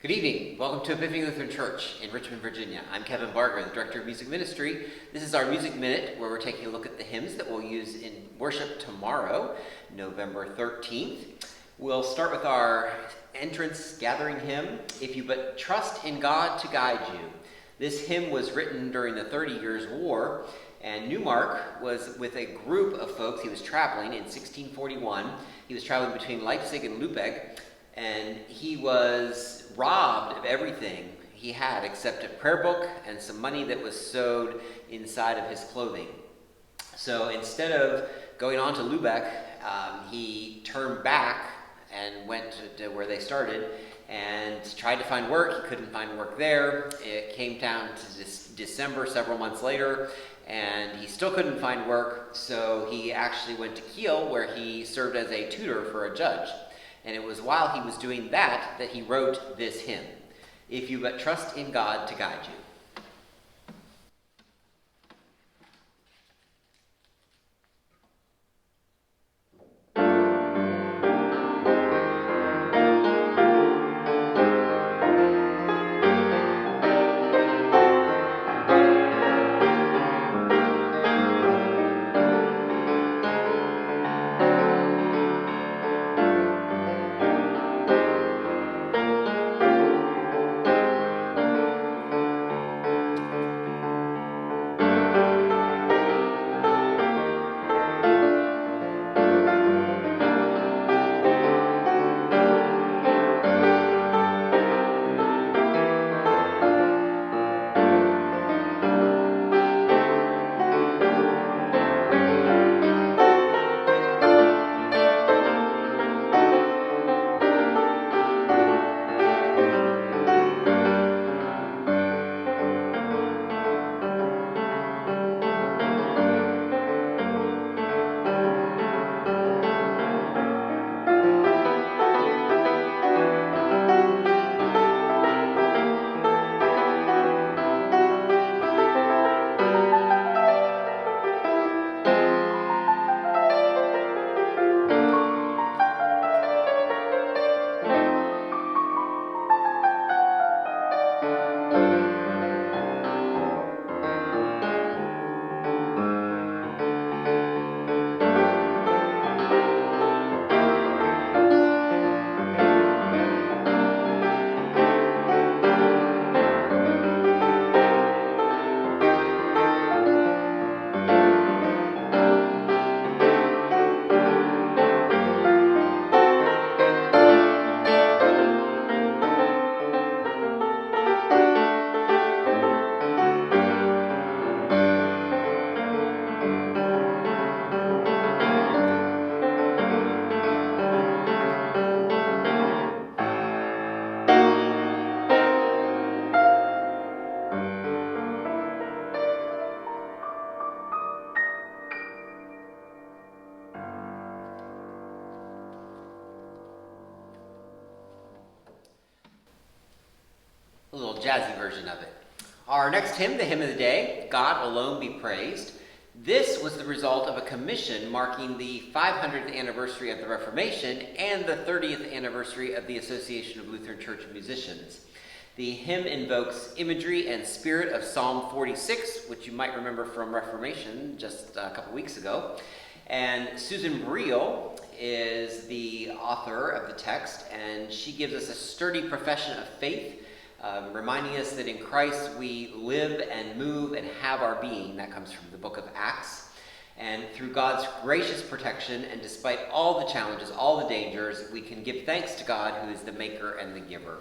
Good evening. Welcome to Epiphany Lutheran Church in Richmond, Virginia. I'm Kevin Barger, the Director of Music Ministry. This is our Music Minute, where we're taking a look at the hymns that we'll use in worship tomorrow, November 13th. We'll start with our entrance gathering hymn, If You But Trust in God to Guide You. This hymn was written during the 30 Years' War, and Neumark was with a group of folks. He was traveling in 1641. He was traveling between Leipzig and Lübeck, and he was robbed of everything he had except a prayer book and some money that was sewed inside of his clothing. So instead of going on to Lübeck, he turned back and went to where they started and tried to find work. He couldn't find work there. It came down to December, several months later, and he still couldn't find work, so he actually went to Kiel, where he served as a tutor for a judge. And it was while he was doing that he wrote this hymn, If You But Trust in God to Guide You. A little jazzy version of it. Our next hymn, the hymn of the day, God Alone Be Praised. This was the result of a commission marking the 500th anniversary of the Reformation and the 30th anniversary of the Association of Lutheran Church Musicians. The hymn invokes imagery and spirit of Psalm 46, which you might remember from Reformation just a couple weeks ago. And Susan Briel is the author of the text, and she gives us a sturdy profession of faith, reminding us that in Christ we live and move and have our being. That comes from the book of Acts. And through God's gracious protection, and despite all the challenges, all the dangers, we can give thanks to God, who is the maker and the giver.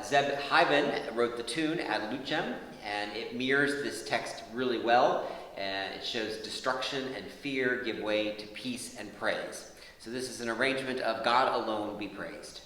Zeb Hyben wrote the tune Ad Lucem, and it mirrors this text really well. It shows destruction and fear give way to peace and praise. So this is an arrangement of God Alone Be Praised.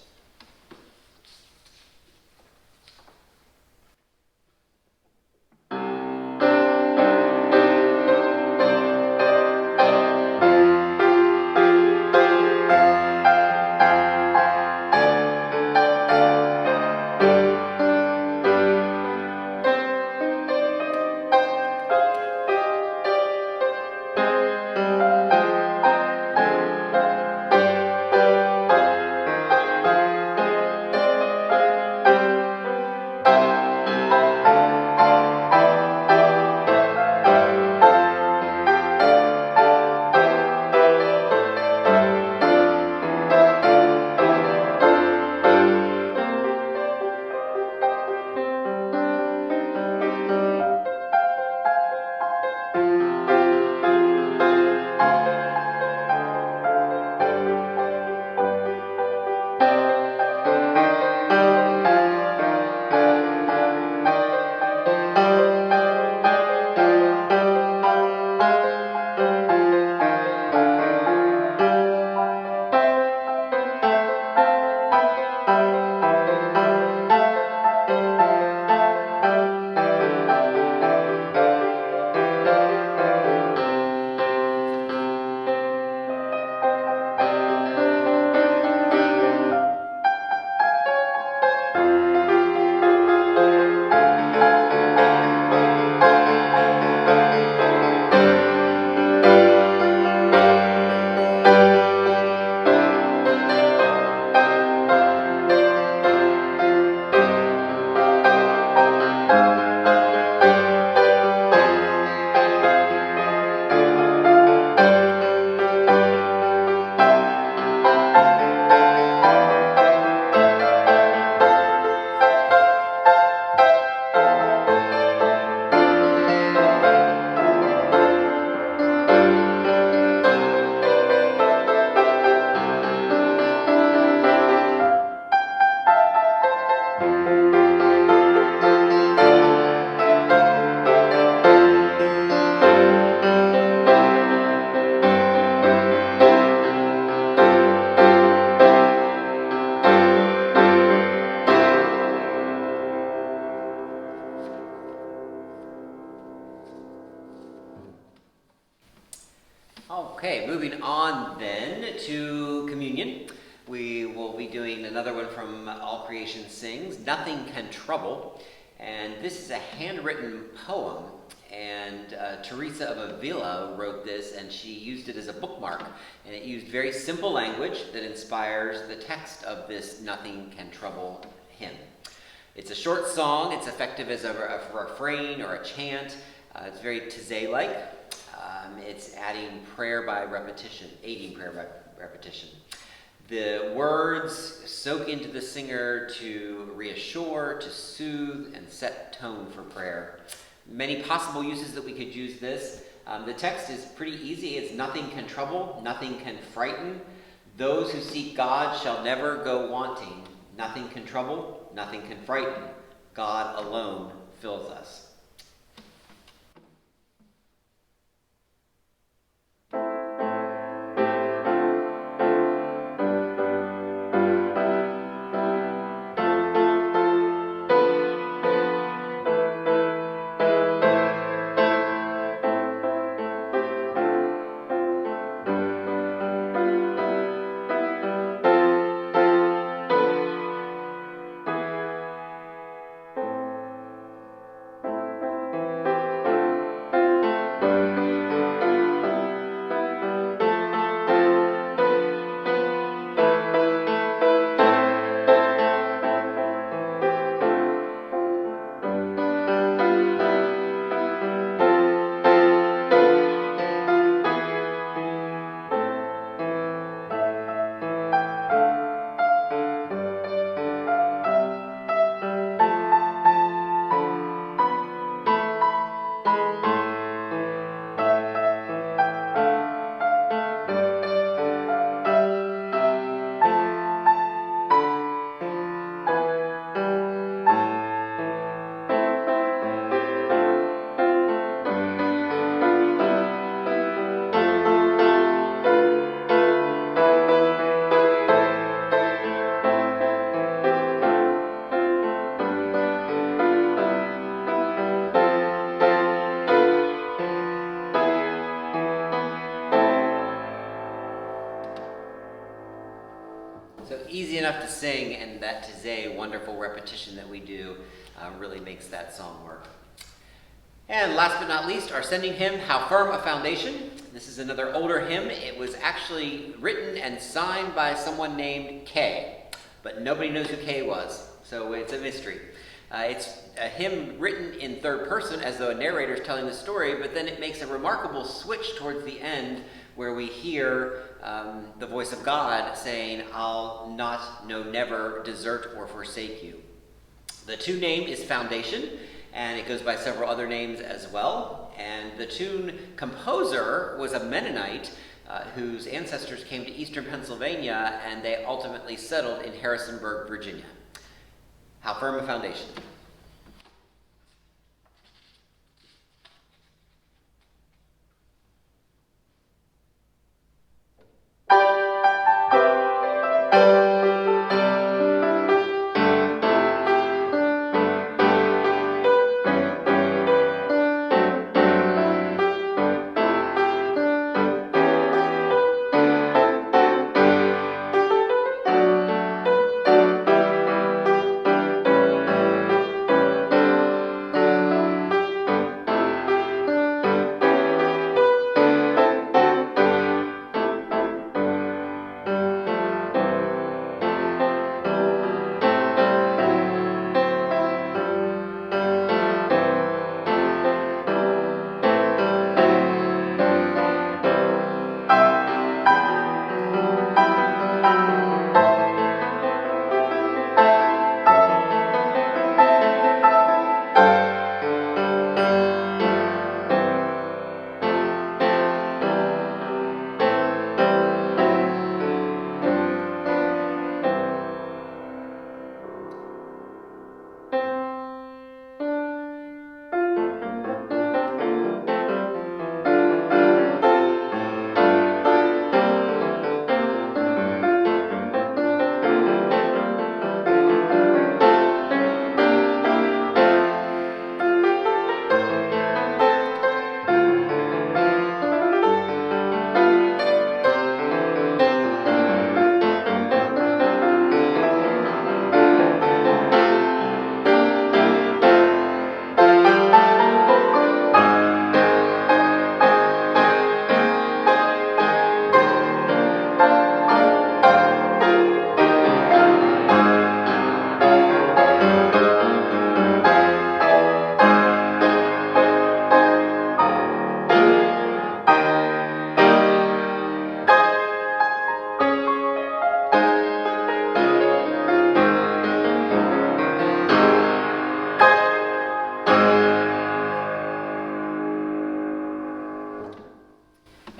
Okay, moving on then to communion. We will be doing another one from All Creation Sings, Nothing Can Trouble. And this is a handwritten poem. And Teresa of Avila wrote this, and she used it as a bookmark. And it used very simple language that inspires the text of this Nothing Can Trouble hymn. It's a short song. It's effective as a refrain or a chant. It's very Taizé-like. It's adding prayer by repetition, aiding prayer by repetition. The words soak into the singer to reassure, to soothe, and set tone for prayer. Many possible uses that we could use this. The text is pretty easy. It's nothing can trouble, nothing can frighten. Those who seek God shall never go wanting. Nothing can trouble, nothing can frighten. God alone fills us. So easy enough to sing, and that Taizé wonderful repetition that we do really makes that song work. And last but not least, our sending hymn, How Firm a Foundation. This is another older hymn. It was actually written and signed by someone named Kay, but nobody knows who Kay was, so it's a mystery. It's a hymn written in third person as though a narrator is telling the story, but then it makes a remarkable switch towards the end where we hear the voice of God saying, I'll not, no, never desert or forsake you. The tune name is Foundation, and it goes by several other names as well. And the tune composer was a Mennonite whose ancestors came to eastern Pennsylvania, and they ultimately settled in Harrisonburg, Virginia. How Firm a Foundation.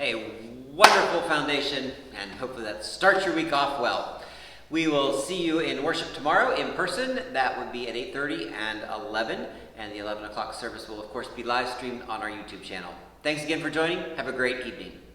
a wonderful foundation, and hopefully that starts your week off well. We will see you in worship tomorrow in person. That would be at 8:30 and 11, and the 11 o'clock service will, of course, be live streamed on our YouTube channel. Thanks again for joining. Have a great evening.